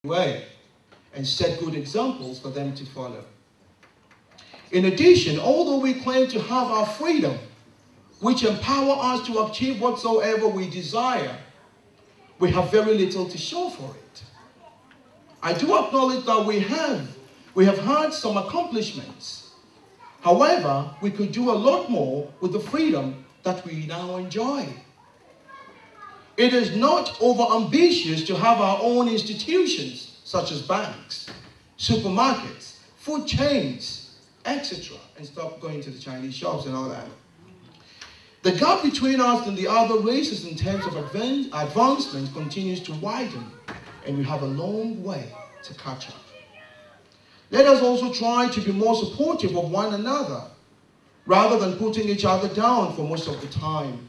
way and set good examples for them to follow. In addition, although we claim to have our freedom, which empower us to achieve whatsoever we desire, we have very little to show for it. I do acknowledge that we have had some accomplishments. However, we could do a lot more with the freedom that we now enjoy. It is not over-ambitious to have our own institutions, such as banks, supermarkets, food chains, etc., and stop going to the Chinese shops and all that. The gap between us and the other races in terms of advancement continues to widen, and we have a long way to catch up. Let us also try to be more supportive of one another, rather than putting each other down for most of the time.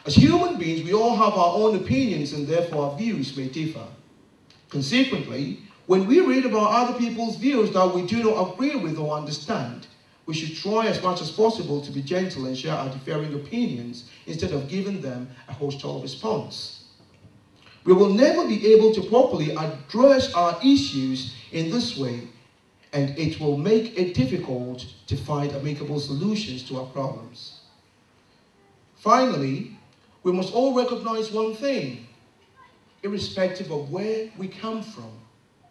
As human beings, we all have our own opinions, and therefore our views may differ. Consequently, when we read about other people's views that we do not agree with or understand, we should try as much as possible to be gentle and share our differing opinions instead of giving them a hostile response. We will never be able to properly address our issues in this way, and it will make it difficult to find amicable solutions to our problems. Finally, we must all recognize one thing. Irrespective of where we come from,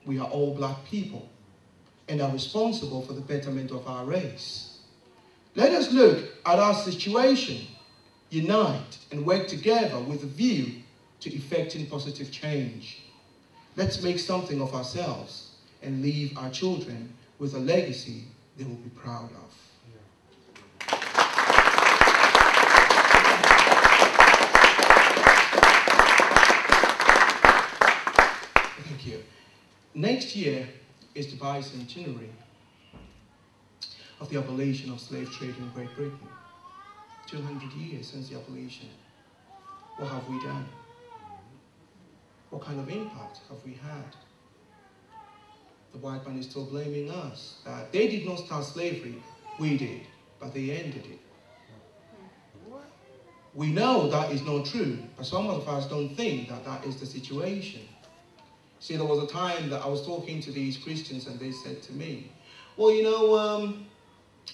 we are all black people and are responsible for the betterment of our race. Let us look at our situation, unite, and work together with a view to effecting positive change. Let's make something of ourselves and leave our children with a legacy they will be proud of. Thank you. Next year is the bicentenary of the abolition of slave trade in Great Britain. 200 years since the abolition. What have we done? What kind of impact have we had? The white man is still blaming us. They did not start slavery, we did, but they ended it. We know that is not true, but some of us don't think that that is the situation. See, there was a time that I was talking to these Christians and they said to me, well, you know,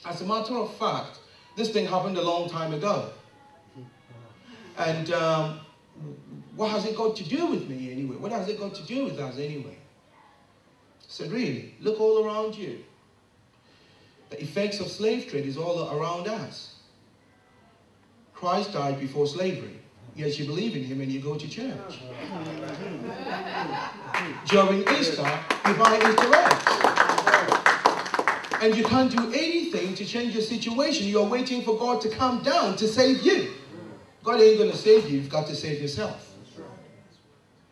as a matter of fact, this thing happened a long time ago. And what has it got to do with me anyway? What has it got to do with us anyway? I said, really, look all around you. The effects of slave trade is all around us. Christ died before slavery. Yes, you believe in him and you go to church. During Easter, you buy Easter eggs. And you can't do anything to change your situation. You're waiting for God to come down to save you. God ain't going to save you. You've got to save yourself.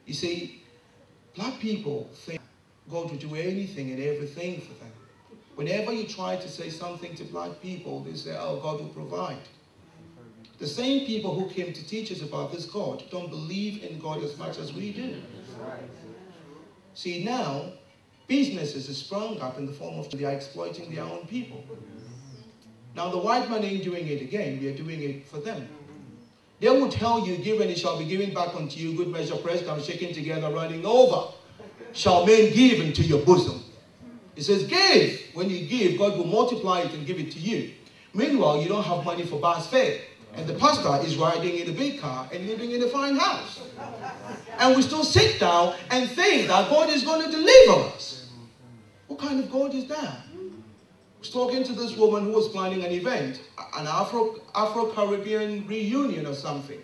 You see, black people think God will do anything and everything for them. Whenever you try to say something to black people, they say, oh, God will provide. The same people who came to teach us about this God don't believe in God as much as we do. See, now, businesses have sprung up in the form of they are exploiting their own people. Now, the white man ain't doing it again. We are doing it for them. They will tell you, give and it shall be given back unto you, good measure, pressed down, shaken together, running over. Shall men give into your bosom? It says, give. When you give, God will multiply it and give it to you. Meanwhile, you don't have money for bus fare. And the pastor is riding in a big car and living in a fine house. And we still sit down and think that God is going to deliver us. What kind of God is that? I was talking to this woman who was planning an event, an Afro-Caribbean reunion or something.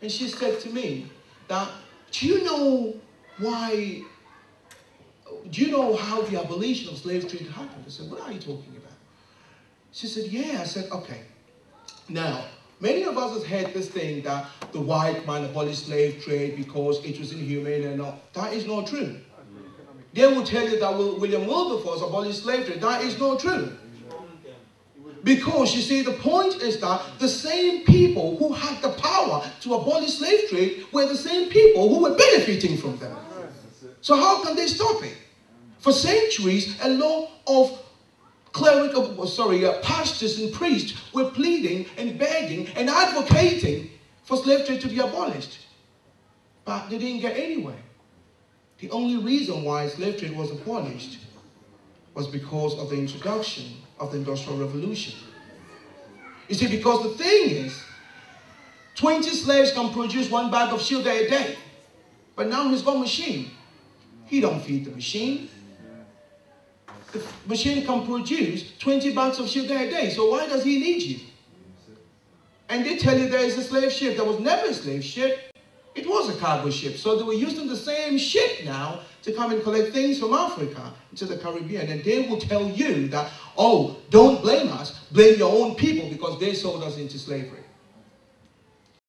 And she said to me that, do you know how the abolition of slave trade happened? I said, what are you talking about? She said, yeah. I said, okay. Now, many of us have heard this thing that the white man abolished slave trade because it was inhumane and all. That is not true. They will tell you that William Wilberforce abolished slave trade. That is not true. Because, you see, the point is that the same people who had the power to abolish slave trade were the same people who were benefiting from them. So how can they stop it? For centuries, a lot of pastors and priests were pleading and begging and advocating for slave trade to be abolished. But they didn't get anywhere. The only reason why slave trade was abolished was because of the introduction of the Industrial Revolution. You see, because the thing is, 20 slaves can produce 1 bag of sugar a day. But now he's got a machine. He don't feed the machine. The machine can produce 20 bags of sugar a day. So why does he need you? And they tell you there is a slave ship. There was never a slave ship. It was a cargo ship. So they were using the same ship now to come and collect things from Africa to the Caribbean. And they will tell you that, oh, don't blame us. Blame your own people because they sold us into slavery.